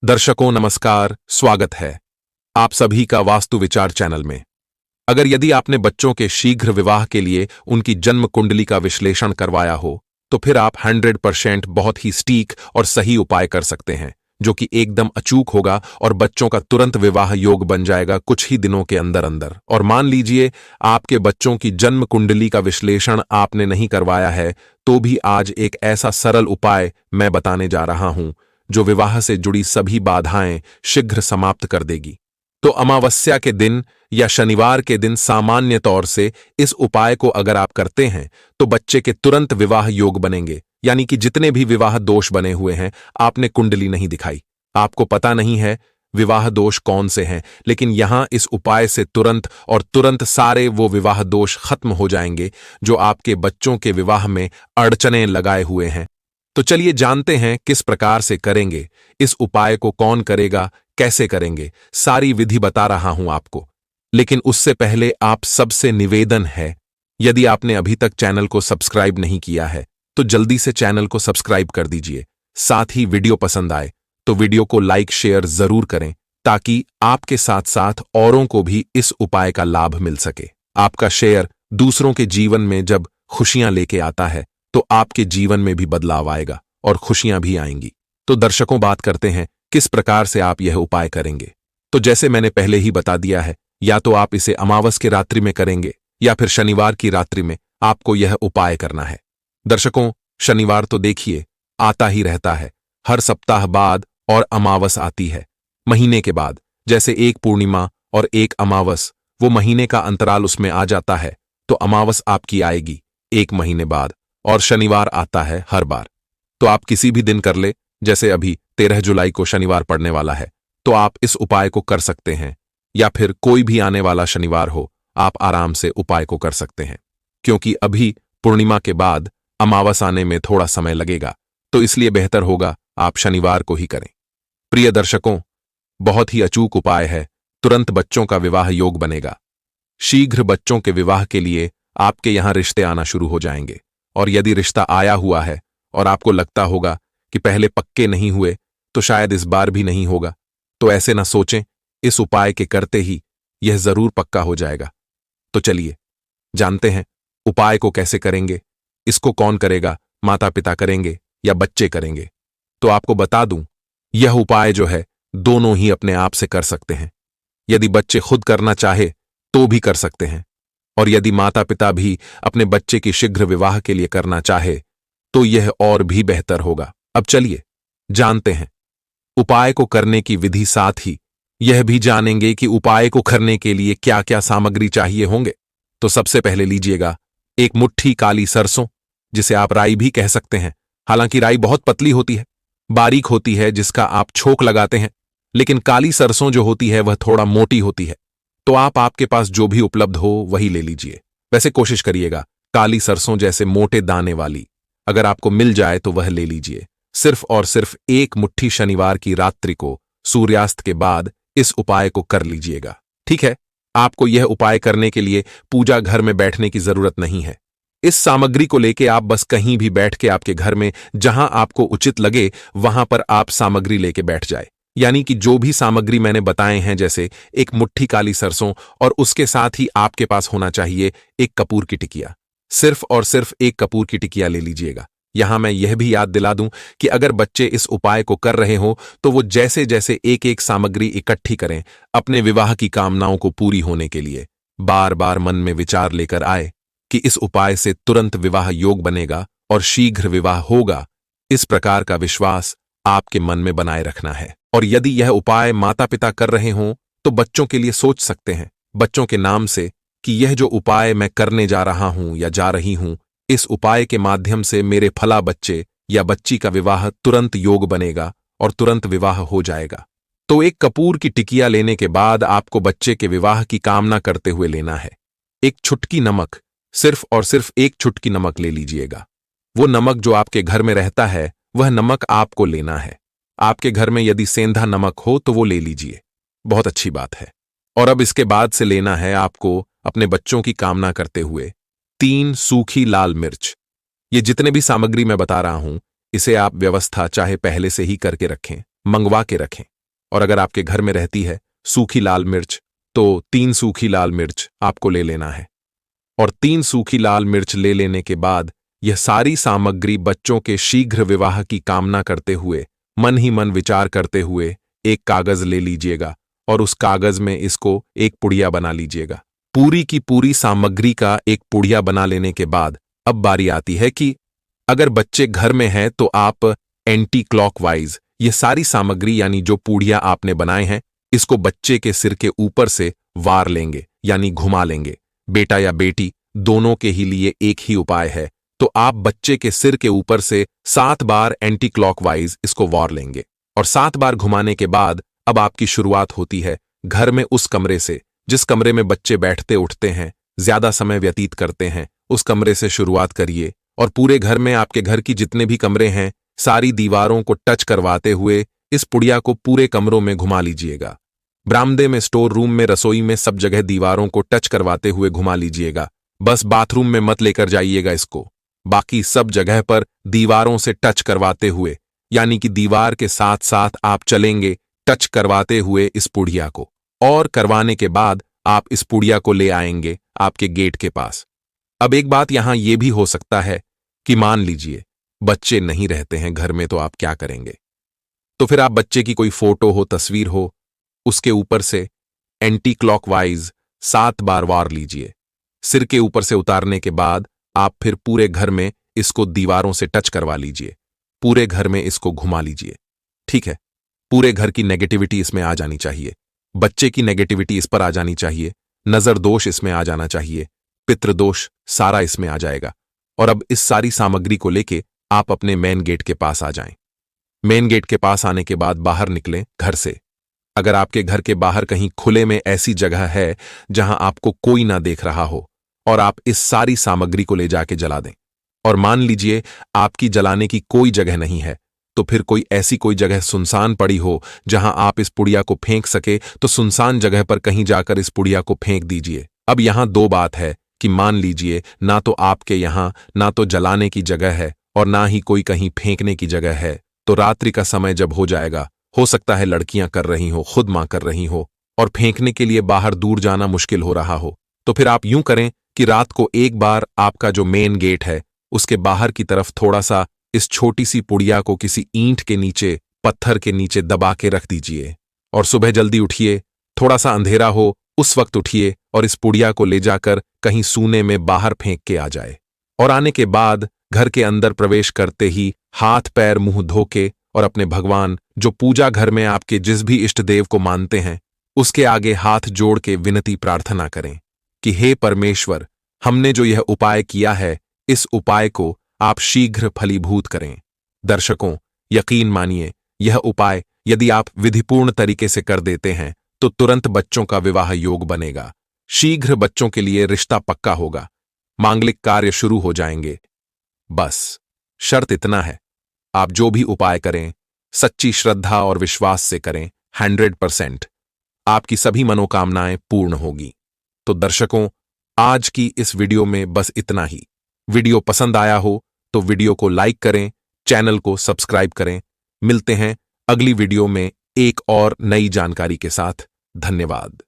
दर्शकों नमस्कार, स्वागत है आप सभी का वास्तु विचार चैनल में। यदि आपने बच्चों के शीघ्र विवाह के लिए उनकी जन्म कुंडली का विश्लेषण करवाया हो तो फिर आप 100% बहुत ही सटीक और सही उपाय कर सकते हैं, जो कि एकदम अचूक होगा और बच्चों का तुरंत विवाह योग बन जाएगा कुछ ही दिनों के अंदर अंदर। और मान लीजिए आपके बच्चों की जन्म कुंडली का विश्लेषण आपने नहीं करवाया है, तो भी आज एक ऐसा सरल उपाय मैं बताने जा रहा हूं जो विवाह से जुड़ी सभी बाधाएं शीघ्र समाप्त कर देगी। तो अमावस्या के दिन या शनिवार के दिन सामान्य तौर से इस उपाय को अगर आप करते हैं तो बच्चे के तुरंत विवाह योग बनेंगे। यानी कि जितने भी विवाह दोष बने हुए हैं, आपने कुंडली नहीं दिखाई, आपको पता नहीं है विवाह दोष कौन से हैं, लेकिन यहां इस उपाय से तुरंत सारे वो विवाह दोष खत्म हो जाएंगे जो आपके बच्चों के विवाह में अड़चनें लगाए हुए हैं। तो चलिए जानते हैं किस प्रकार से करेंगे इस उपाय को, कौन करेगा, कैसे करेंगे, सारी विधि बता रहा हूं आपको। लेकिन उससे पहले आप सबसे निवेदन है, यदि आपने अभी तक चैनल को सब्सक्राइब नहीं किया है तो जल्दी से चैनल को सब्सक्राइब कर दीजिए। साथ ही वीडियो पसंद आए तो वीडियो को लाइक शेयर जरूर करें, ताकि आपके साथ साथ औरों को भी इस उपाय का लाभ मिल सके। आपका शेयर दूसरों के जीवन में जब खुशियां लेके आता है तो आपके जीवन में भी बदलाव आएगा और खुशियां भी आएंगी। तो दर्शकों, बात करते हैं किस प्रकार से आप यह उपाय करेंगे। तो जैसे मैंने पहले ही बता दिया है, या तो आप इसे अमावस की रात्रि में करेंगे या फिर शनिवार की रात्रि में आपको यह उपाय करना है। दर्शकों, शनिवार तो देखिए आता ही रहता है, हर सप्ताह बाद और अमावस आती है महीने के बाद। जैसे एक पूर्णिमा और एक अमावस, वो महीने का अंतराल उसमें आ जाता है, तो अमावस आपकी आएगी एक महीने बाद और शनिवार आता है हर बार। तो आप किसी भी दिन कर ले, जैसे अभी 13 जुलाई को शनिवार पड़ने वाला है, तो आप इस उपाय को कर सकते हैं, या फिर कोई भी आने वाला शनिवार हो, आप आराम से उपाय को कर सकते हैं। क्योंकि अभी पूर्णिमा के बाद अमावस आने में थोड़ा समय लगेगा, तो इसलिए बेहतर होगा आप शनिवार को ही करें। प्रिय दर्शकों, बहुत ही अचूक उपाय है, तुरंत बच्चों का विवाह योग बनेगा। शीघ्र बच्चों के विवाह के लिए आपके यहां रिश्ते आना शुरू हो जाएंगे। और यदि रिश्ता आया हुआ है और आपको लगता होगा कि पहले पक्के नहीं हुए तो शायद इस बार भी नहीं होगा, तो ऐसे ना सोचें, इस उपाय के करते ही यह जरूर पक्का हो जाएगा। तो चलिए जानते हैं उपाय को कैसे करेंगे। इसको कौन करेगा, माता पिता करेंगे या बच्चे करेंगे? तो आपको बता दूं, यह उपाय जो है दोनों ही अपने आप से कर सकते हैं। यदि बच्चे खुद करना चाहे तो भी कर सकते हैं, और यदि माता पिता भी अपने बच्चे की शीघ्र विवाह के लिए करना चाहे तो यह और भी बेहतर होगा। अब चलिए जानते हैं उपाय को करने की विधि, साथ ही यह भी जानेंगे कि उपाय को करने के लिए क्या क्या सामग्री चाहिए होंगे। तो सबसे पहले लीजिएगा एक मुट्ठी काली सरसों, जिसे आप राई भी कह सकते हैं। हालांकि राई बहुत पतली होती है, बारीक होती है, जिसका आप छोक लगाते हैं, लेकिन काली सरसों जो होती है वह थोड़ा मोटी होती है। तो आप आपके पास जो भी उपलब्ध हो वही ले लीजिए। वैसे कोशिश करिएगा काली सरसों जैसे मोटे दाने वाली, अगर आपको मिल जाए तो वह ले लीजिए। सिर्फ और सिर्फ एक मुट्ठी शनिवार की रात्रि को सूर्यास्त के बाद इस उपाय को कर लीजिएगा। ठीक है, आपको यह उपाय करने के लिए पूजा घर में बैठने की जरूरत नहीं है। इस सामग्री को लेके आप बस कहीं भी बैठ के आपके घर में जहां आपको उचित लगे वहां पर आप सामग्री लेके बैठ जाए। यानी कि जो भी सामग्री मैंने बताए हैं, जैसे एक मुट्ठी काली सरसों, और उसके साथ ही आपके पास होना चाहिए एक कपूर की टिकिया। सिर्फ और सिर्फ एक कपूर की टिकिया ले लीजिएगा। यहां मैं यह भी याद दिला दूं कि अगर बच्चे इस उपाय को कर रहे हो तो वो जैसे जैसे एक एक सामग्री इकट्ठी करें अपने विवाह की कामनाओं को पूरी होने के लिए, बार बार मन में विचार लेकर आए कि इस उपाय से तुरंत विवाह योग बनेगा और शीघ्र विवाह होगा। इस प्रकार का विश्वास आपके मन में बनाए रखना है। और यदि यह उपाय माता पिता कर रहे हों तो बच्चों के लिए सोच सकते हैं, बच्चों के नाम से, कि यह जो उपाय मैं करने जा रहा हूं या जा रही हूं, इस उपाय के माध्यम से मेरे फला बच्चे या बच्ची का विवाह तुरंत योग बनेगा और तुरंत विवाह हो जाएगा। तो एक कपूर की टिकिया लेने के बाद आपको बच्चे के विवाह की कामना करते हुए लेना है एक चुटकी नमक, सिर्फ और सिर्फ एक चुटकी नमक ले लीजिएगा। वो नमक जो आपके घर में रहता है वह नमक आपको लेना है। आपके घर में यदि सेंधा नमक हो तो वो ले लीजिए, बहुत अच्छी बात है। और अब इसके बाद से लेना है आपको अपने बच्चों की कामना करते हुए 3 सूखी लाल मिर्च। ये जितने भी सामग्री मैं बता रहा हूं, इसे आप व्यवस्था चाहे पहले से ही करके रखें, मंगवा के रखें। और अगर आपके घर में रहती है सूखी लाल मिर्च, तो 3 सूखी लाल मिर्च आपको ले लेना है। और 3 सूखी लाल मिर्च ले लेने के बाद यह सारी सामग्री बच्चों के शीघ्र विवाह की कामना करते हुए, मन ही मन विचार करते हुए एक कागज ले लीजिएगा और उस कागज में इसको एक पुड़िया बना लीजिएगा। पूरी की पूरी सामग्री का एक पुड़िया बना लेने के बाद अब बारी आती है कि अगर बच्चे घर में हैं तो आप एंटी क्लॉकवाइज ये सारी सामग्री यानी जो पूड़िया आपने बनाए हैं इसको बच्चे के सिर के ऊपर से वार लेंगे यानी घुमा लेंगे। बेटा या बेटी दोनों के ही लिए एक ही उपाय है, तो आप बच्चे के सिर के ऊपर से 7 बार एंटी क्लॉकवाइज इसको वार लेंगे और 7 बार घुमाने के बाद अब आपकी शुरुआत होती है घर में उस कमरे से जिस कमरे में बच्चे बैठते उठते हैं, ज्यादा समय व्यतीत करते हैं, उस कमरे से शुरुआत करिए और पूरे घर में आपके घर की जितने भी कमरे हैं सारी दीवारों को टच करवाते हुए इस पुड़िया को पूरे कमरों में घुमा लीजिएगा। बरामदे में, स्टोर रूम में, रसोई में, सब जगह दीवारों को टच करवाते हुए घुमा लीजिएगा। बस बाथरूम में मत लेकर जाइएगा इसको, बाकी सब जगह पर दीवारों से टच करवाते हुए यानी कि दीवार के साथ साथ आप चलेंगे टच करवाते हुए इस पुड़िया को। और करवाने के बाद आप इस पुड़िया को ले आएंगे आपके गेट के पास। अब एक बात यहां यह भी हो सकता है कि मान लीजिए बच्चे नहीं रहते हैं घर में, तो आप क्या करेंगे? तो फिर आप बच्चे की कोई फोटो हो, तस्वीर हो, उसके ऊपर से एंटी क्लॉकवाइज 7 बार वार लीजिए। सिर के ऊपर से उतारने के बाद आप फिर पूरे घर में इसको दीवारों से टच करवा लीजिए, पूरे घर में इसको घुमा लीजिए। ठीक है, पूरे घर की नेगेटिविटी इसमें आ जानी चाहिए, बच्चे की नेगेटिविटी इस पर आ जानी चाहिए, नजर दोष इसमें आ जाना चाहिए, पितृदोष सारा इसमें आ जाएगा। और अब इस सारी सामग्री को लेके आप अपने मेन गेट के पास आ जाएं। मेन गेट के पास आने के बाद बाहर निकलें घर से। अगर आपके घर के बाहर कहीं खुले में ऐसी जगह है जहां आपको कोई ना देख रहा हो और आप इस सारी सामग्री को ले जाके जला दें, और मान लीजिए आपकी जलाने की कोई जगह नहीं है, तो फिर कोई ऐसी कोई जगह सुनसान पड़ी हो जहां आप इस पुड़िया को फेंक सके, तो सुनसान जगह पर कहीं जाकर इस पुड़िया को फेंक दीजिए। अब यहां 2 बात है कि मान लीजिए ना तो आपके यहां ना तो जलाने की जगह है और ना ही कोई कहीं फेंकने की जगह है, तो रात्रि का समय जब हो जाएगा, हो सकता है लड़कियां कर रही हो, खुद मां कर रही हो और फेंकने के लिए बाहर दूर जाना मुश्किल हो रहा हो, तो फिर आप यूं करें कि रात को एक बार आपका जो मेन गेट है उसके बाहर की तरफ थोड़ा सा इस छोटी सी पुड़िया को किसी ईंट के नीचे, पत्थर के नीचे दबा के रख दीजिए और सुबह जल्दी उठिए, थोड़ा सा अंधेरा हो उस वक्त उठिए और इस पुड़िया को ले जाकर कहीं सूने में बाहर फेंक के आ जाए। और आने के बाद घर के अंदर प्रवेश करते ही हाथ पैर मुंह धो के और अपने भगवान जो पूजा घर में आपके जिस भी इष्ट देव को मानते हैं उसके आगे हाथ जोड़ के विनती प्रार्थना करें कि हे परमेश्वर, हमने जो यह उपाय किया है इस उपाय को आप शीघ्र फलीभूत करें। दर्शकों, यकीन मानिए यह उपाय यदि आप विधिपूर्ण तरीके से कर देते हैं तो तुरंत बच्चों का विवाह योग बनेगा, शीघ्र बच्चों के लिए रिश्ता पक्का होगा, मांगलिक कार्य शुरू हो जाएंगे। बस शर्त इतना है, आप जो भी उपाय करें सच्ची श्रद्धा और विश्वास से करें, 100% आपकी सभी मनोकामनाएं पूर्ण होगी। तो दर्शकों, आज की इस वीडियो में बस इतना ही। वीडियो पसंद आया हो तो वीडियो को लाइक करें, चैनल को सब्सक्राइब करें। मिलते हैं अगली वीडियो में एक और नई जानकारी के साथ। धन्यवाद।